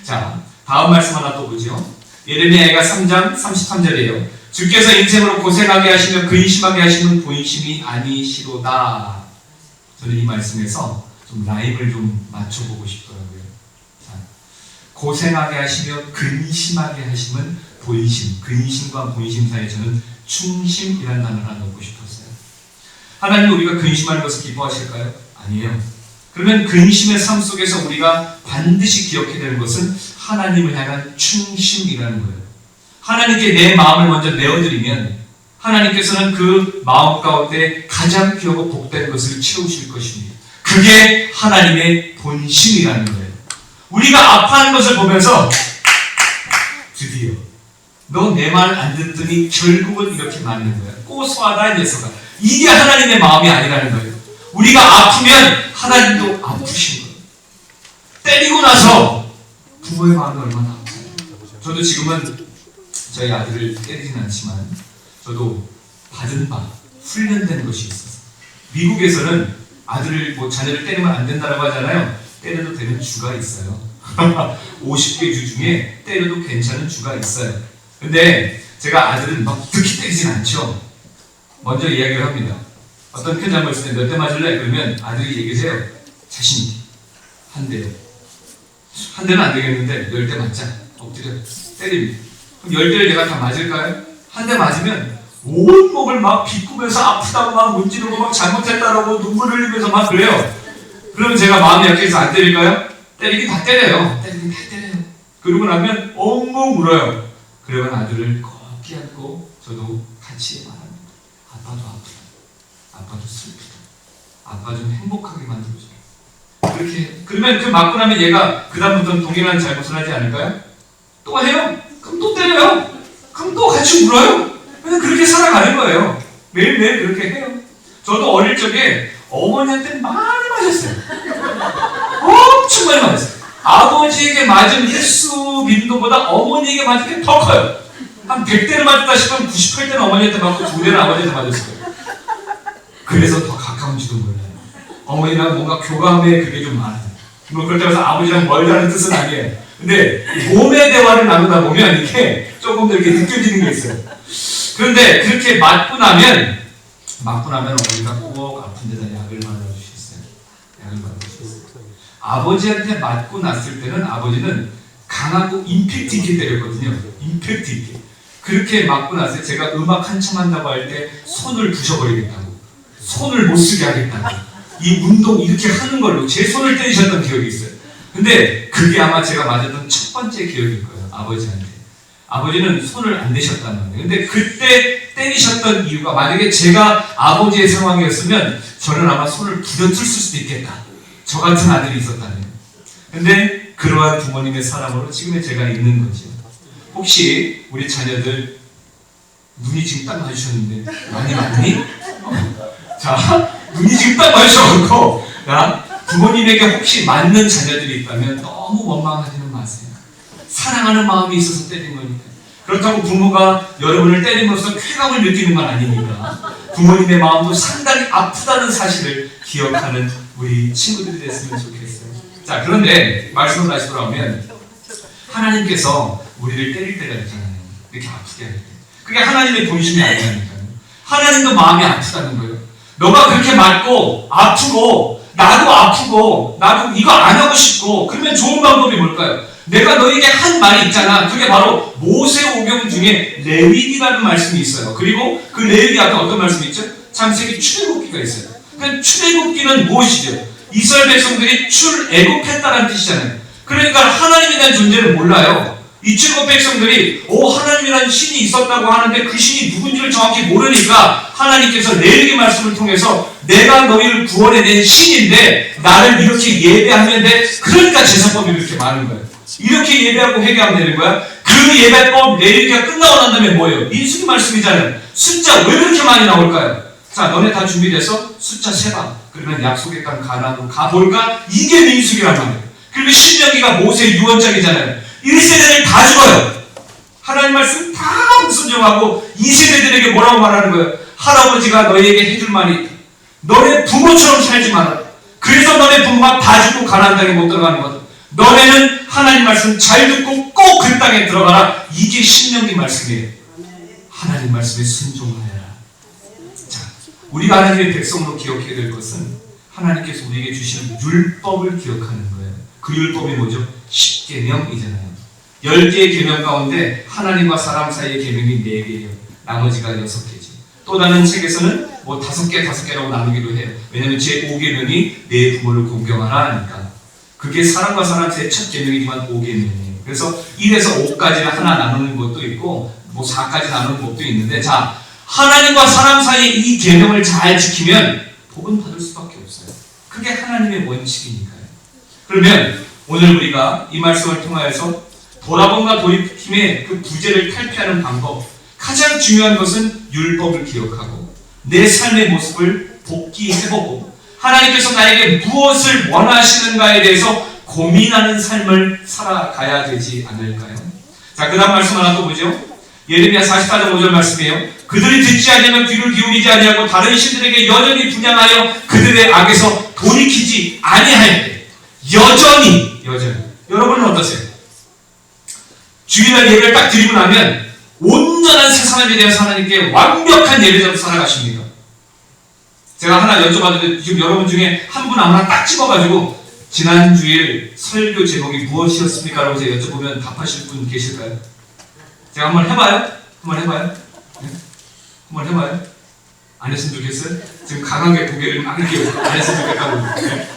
자, 다음 말씀 하나 또 보죠. 예레미야가 3장 33절이에요. 주께서 인생으로 고생하게 하시며 근심하게 하시는 본심이 아니시로다. 저는 이 말씀에서 좀 라임을 좀 맞춰보고 싶더라고요. 자, 고생하게 하시며 근심하게 하시면 본심, 근심과 본심 사이에 저는 충심이라는 단어를 하나 넣고 싶었어요. 하나님은 우리가 근심하는 것을 기뻐하실까요? 아니에요. 그러면 근심의 삶 속에서 우리가 반드시 기억해야 되는 것은 하나님을 향한 충심이라는 거예요. 하나님께 내 마음을 먼저 내어드리면 하나님께서는 그 마음 가운데 가장 귀하고 복된 것을 채우실 것입니다. 그게 하나님의 본심이라는 거예요. 우리가 아파하는 것을 보면서 드디어 너 내 말 안 듣더니 결국은 이렇게 맞는 거야. 고소하다 이 녀석아. 이게 하나님의 마음이 아니라는 거예요. 우리가 아프면 하나님도 아프신 거예요. 때리고 나서 부모의 마음이 얼마나 아파요. 저도 지금은 저희 아들을 때리진 않지만 저도 받은 바, 훈련된 것이 있어서 미국에서는 아들을 자녀를 때리면 안 된다고 하잖아요. 때려도 되는 주가 있어요. 50개 주 중에 때려도 괜찮은 주가 있어요. 근데 제가 아들은 막 특히 때리진 않죠. 먼저 이야기를 합니다. 어떤 큰 잘못 있을 때 몇 대 맞을래? 그러면 아들이 얘기해요. 자신 있게. 한 대요. 한 대는 안 되겠는데 10대 맞자. 엎드려. 때립니다. 그럼 10대를 내가 다 맞을까요? 한 대 맞으면 온몸을 막 비꾸면서 아프다고 막 문지르고 막 잘못했다라고 눈물 흘리면서 막 그래요. 그러면 제가 마음이 약해서 안 때릴까요? 때리긴 다 때려요. 때리긴 다 때려요. 그러고 나면 엉엉 울어요. 그러면 아들을 꼭 껴안고 저도 같이 말합니다. 아빠도 아프다. 아빠도 슬프다. 아빠 좀 행복하게 만들어줘. 그렇게 그러면 그 맞고 나면 얘가 그 다음부터는 동일한 잘못을 하지 않을까요? 또 해요. 그럼 또 때려요. 그럼 또 같이 울어요. 그냥 그렇게 살아가는 거예요. 매일매일 그렇게 해요. 저도 어릴 적에 어머니한테 많이 맞았어요. 엄청 많이 맞았어요. 아버지에게 맞은 횟수 빈도보다 어머니에게 맞은 게 더 커요. 한 100대를 맞았다 싶으면 98대는 어머니한테 맞고 2대는 아버지한테 맞았어요. 그래서 더 가까운지도 몰라요. 어머니랑 뭔가 교감의 그게 좀 많아요. 뭐 그렇다고 해서 아버지랑 멀다는 뜻은 아니에요. 근데 몸의 대화를 나누다 보면 이게 조금 더 이렇게 느껴지는 게 있어요. 그런데 그렇게 맞고 나면 어머니가 꼭 아픈 데다 약을 발라주셨어요. 약을 발라주셨어요. 아버지한테 맞고 났을 때는 아버지는 강하고 임팩트 있게 때렸거든요. 임팩트 있게. 그렇게 맞고 나서 제가 음악 한참 한다고 할 때 손을 부셔버리겠다고. 손을 못 쓰게 하겠다고. 이 운동 이렇게 하는 걸로 제 손을 때리셨던 기억이 있어요. 근데 그게 아마 제가 맞았던 첫 번째 기억일 거예요. 아버지한테. 아버지는 손을 안 대셨다는 거예요. 근데 그때 때리셨던 이유가 만약에 제가 아버지의 상황이었으면 저는 아마 손을 부려쳤을 수도 있겠다. 저 같은 아들이 있었다면. 근데 그러한 부모님의 사랑으로 지금의 제가 있는 거죠. 혹시 우리 자녀들 눈이 지금 딱 마주쳤는데 많이 맞니? 자, 눈이 지금 딱 마주쳐갖고 부모님에게 혹시 맞는 자녀들이 있다면 너무 원망하지는 마세요. 사랑하는 마음이 있어서 때린 거니까. 그렇다고 부모가 여러분을 때림으로써 쾌감을 느끼는 건 아닙니다. 부모님의 마음도 상당히 아프다는 사실을 기억하는 우리 친구들이 됐으면 좋겠어요. 자, 그런데 말씀을 다시 돌아오면 하나님께서 우리를 때릴 때가 있잖아요. 이렇게 아프게 할 때. 그게 하나님의 본심이 아니라니까요. 하나님도 마음이 아프다는 거예요. 너가 그렇게 맞고 아프고 나도 이거 안 하고 싶고 그러면 좋은 방법이 뭘까요? 내가 너에게 한 말이 있잖아. 그게 바로 모세오경 중에 레위기라는 말씀이 있어요. 그리고 그 레위기 앞에 어떤 말씀이 있죠? 창세기 출애굽기가 있어요. 그러니까 출애굽기는 무엇이죠? 이스라엘 백성들이 출애굽했다는 뜻이잖아요. 그러니까 하나님에 대한 존재를 몰라요. 이 출애굽 백성들이 하나님이라는 신이 있었다고 하는데 그 신이 누군지를 정확히 모르니까 하나님께서 레위기 말씀을 통해서 내가 너희를 구원해낸 신인데 나를 이렇게 예배하면 돼. 그러니까 제사법이 그렇게 많은 거예요. 이렇게 예배하고 회개하면 되는 거야. 그 예배법 레위기가 끝나고 난 다음에 뭐예요? 민수기 말씀이잖아요. 숫자 왜 그렇게 많이 나올까요? 자, 너네 다 준비돼서 숫자 세봐. 그 그러면 약속의 땅 가나안으로 가볼까? 이게 민수기란 말이에요. 그리고 신명기가 모세의 유언장이잖아요. 1세대들 다 죽어요. 하나님 말씀 다 순종하고 2세대들에게 뭐라고 말하는 거예요? 할아버지가 너희에게 해줄 말이 있다. 너네 부모처럼 살지 마라. 그래서 너네 부모가 다 죽고 가나안 땅에 못 들어가는 거다. 너네는 하나님 말씀 잘 듣고 꼭 그 땅에 들어가라. 이게 신명기 말씀이에요. 하나님 말씀에 순종하여라. 자, 우리가 하나님의 백성으로 기억해야 될 것은 하나님께서 우리에게 주시는 율법을 기억하는 거예요. 그 율법이 뭐죠? 10계명이잖아요. 10개의 계명 가운데 하나님과 사람 사이의 계명이 4개예요. 나머지가 6개죠. 또 다른 책에서는 뭐 5개라고 나누기도 해요. 왜냐하면 제5계명이 내 부모를 공경하라 하니까. 그게 사람과 사람 사이의 첫 계명이지만 5계명이에요. 그래서 1에서 5까지를 하나 나누는 것도 있고 뭐 4까지 나누는 것도 있는데, 자, 하나님과 사람 사이의 이 계명을 잘 지키면 복은 받을 수밖에 없어요. 그게 하나님의 원칙이니까요. 그러면 오늘 우리가 이 말씀을 통하여서 돌아봄과 돌이킴의 그 부재를 탈피하는 방법, 가장 중요한 것은 율법을 기억하고 내 삶의 모습을 복기해보고 하나님께서 나에게 무엇을 원하시는가에 대해서 고민하는 삶을 살아가야 되지 않을까요? 자, 그 다음 말씀 하나 또 보죠. 예레미야 44장 5절 말씀이에요. 그들이 듣지 아니하면 귀를 기울이지 아니하고 다른 신들에게 여전히 분향하여 그들의 악에서 돌이키지 아니할 때, 여전히 여러분은 어떠세요? 주일날 예배를 딱 드리고 나면 온전한 새 사람에 대해서 하나님께 완벽한 예배자로 살아가십니까? 제가 하나 여쭤봤는데 지금 여러분 중에 한 분 아무나 딱 집어가지고 지난 주일 설교 제목이 무엇이었습니까? 라고 제가 여쭤보면 답하실 분 계실까요? 제가 한번 해봐요? 네? 한번 해봐요? 안 했으면 좋겠어요? 지금 강하게 고개를 막 이렇게 안 했으면 좋겠다고. 네?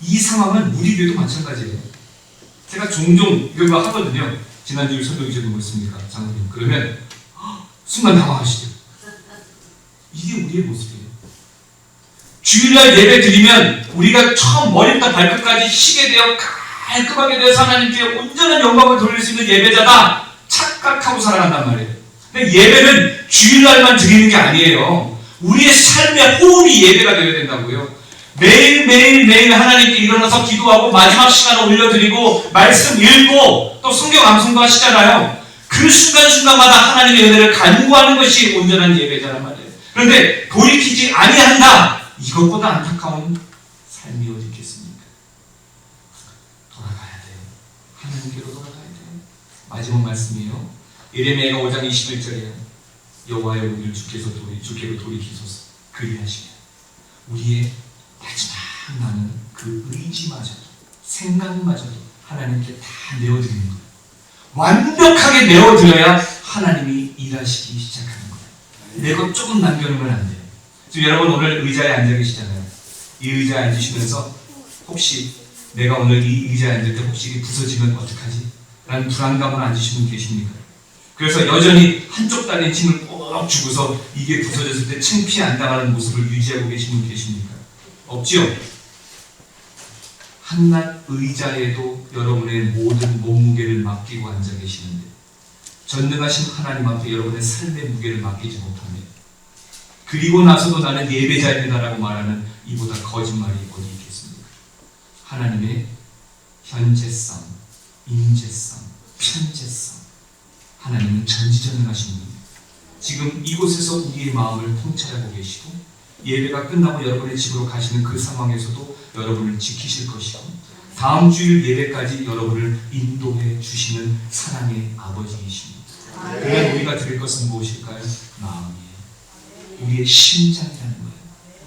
이 상황은 우리 교회도 마찬가지예요. 제가 종종 이런 거 하거든요. 지난주에 설교 제목 뭐였습니까? 장로님. 그러면 순간 당황하시죠. 이게 우리의 모습이에요. 주일날 예배 드리면 우리가 처음 머리부터 발끝까지 쉬게 되어 깔끔하게 되어서 하나님께 온전한 영광을 돌릴 수 있는 예배자다 착각하고 살아간단 말이에요. 근데 예배는 주일날만 드리는 게 아니에요. 우리의 삶의 호흡이 예배가 되어야 된다고요. 매일 하나님께 일어나서 기도하고 마지막 시간을 올려드리고 말씀 읽고 또 성경 암송도 하시잖아요. 그 순간순간마다 하나님의 은혜를 간구하는 것이 온전한 예배자란 말이에요. 그런데 돌이키지 아니한다. 이것보다 안타까운 삶이 어디 있겠습니까? 돌아가야 돼요. 하나님께로 돌아가야 돼요. 마지막 말씀이에요. 예레미야가 5장 21절이에요. 여호와여 우리를 주께로 돌이키소서. 그리하시면 우리의 마지막 나는 그 의지마저도 생각마저도 하나님께 다 내어드리는 거예요. 완벽하게 내어드려야 하나님이 일하시기 시작하는 거예요. 내 것 조금 남겨놓으면 안 돼요. 지금 여러분 오늘 의자에 앉아 계시잖아요. 이 의자에 앉으시면서 혹시 내가 오늘 이 의자에 앉을 때 혹시 이게 부서지면 어떡하지? 라는 불안감을 앉으신 분 계십니까? 그래서 여전히 한쪽 다리에 힘을 꼭 주고서 이게 부서졌을 때 창피해 안 당하는 모습을 유지하고 계신 분 계십니까? 없지요? 한낱 의자에도 여러분의 모든 몸무게를 맡기고 앉아 계시는데 전능하신 하나님 앞에 여러분의 삶의 무게를 맡기지 못합니다. 그리고 나서도 나는 예배자입니다라고 말하는 이보다 거짓말이 어디 있겠습니까? 하나님의 현재성, 임재성, 편재성, 하나님은 전지전능하신 분입니다. 지금 이곳에서 우리의 마음을 통찰하고 계시고 예배가 끝나고 여러분의 집으로 가시는 그 상황에서도 여러분을 지키실 것이고 다음 주일 예배까지 여러분을 인도해 주시는 사랑의 아버지이십니다. 그러면 우리가 드릴 것은 무엇일까요? 마음이에요. 우리의 심장이라는 거예요.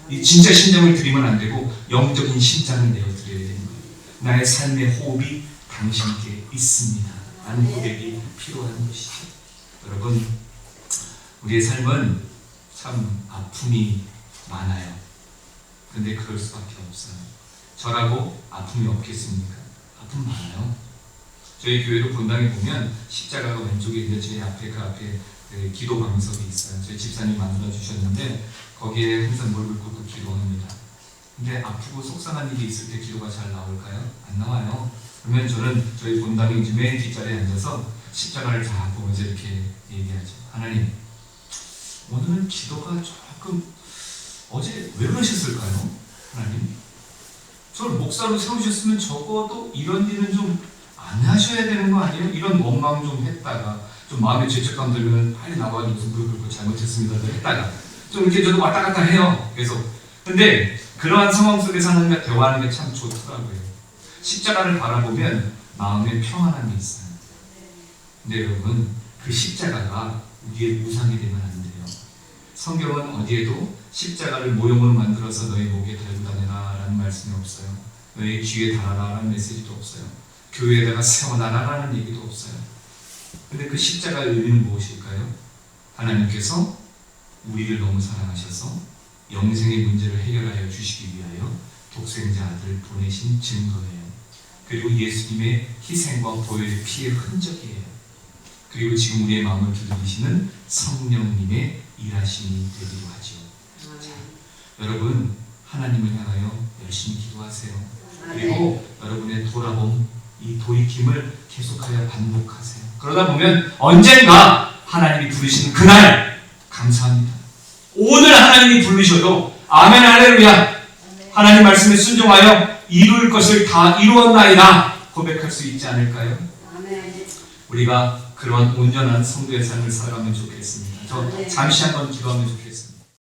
이 진짜 심장을 드리면 안 되고 영적인 심장을 내어드려야 되는 거예요. 나의 삶의 호흡이 당신께 있습니다. 라는 고백이 필요한 것이죠. 여러분, 우리의 삶은 참 아픔이 많아요. 근데 그럴 수밖에 없어요. 저라고 아픔이 없겠습니까? 아픔 많아요. 저희 교회도 본당에 보면 십자가가 왼쪽에 있는데 저희 앞에 그 앞에 기도 방석이 있어요. 저희 집사님이 만들어 주셨는데 거기에 항상 무릎을 꿇고 기도합니다. 근데 아프고 속상한 일이 있을 때 기도가 잘 나올까요? 안 나와요. 그러면 저는 저희 본당의 맨 뒷자리에 앉아서 십자가를 다 보면서 이렇게 얘기하죠. 하나님, 오늘은 기도가 조금 어제 왜 그러셨을까요? 하나님? 저를 목사로 세우셨으면 적어도 이런 일은 좀 안 하셔야 되는 거 아니에요? 이런 원망 좀 했다가 좀 마음에 죄책감 들면 빨리 나와가지고 무슨 무릎 꿇고 잘못했습니다 했다가 좀 이렇게 저도 왔다 갔다 해요. 계속. 근데 그러한 상황 속에서 하나님과 대화하는 게 참 좋더라고요. 십자가를 바라보면 마음에 평안함이 있어요. 근데 여러분, 그 십자가가 우리의 우상이 되면 안 돼요. 성경은 어디에도 십자가를 모형으로 만들어서 너희 목에 달고 다니라 라는 말씀이 없어요. 너희 귀에 달아라 라는 메시지도 없어요. 교회에다가 세워놔라 라는 얘기도 없어요. 근데 그 십자가의 의미는 무엇일까요? 하나님께서 우리를 너무 사랑하셔서 영생의 문제를 해결하여 주시기 위하여 독생자 아들을 보내신 증거예요. 그리고 예수님의 희생과 보혈의 피의 흔적이에요. 그리고 지금 우리의 마음을 두드리시는 성령님의 일하심이 되기도 하죠. 자, 여러분, 하나님을 향하여 열심히 기도하세요. 그리고 여러분의 돌아봄, 이 돌이킴을 계속하여 반복하세요. 그러다 보면 언젠가 하나님이 부르시는 그날 감사합니다. 오늘 하나님이 부르셔도 아멘 할렐루야, 하나님 말씀에 순종하여 이룰 것을 다 이루었나이다 고백할 수 있지 않을까요? 우리가 그런 온전한 성도의 삶을 살아가면 좋겠습니다. 저 잠시 한번 기도하면 좋겠습니다.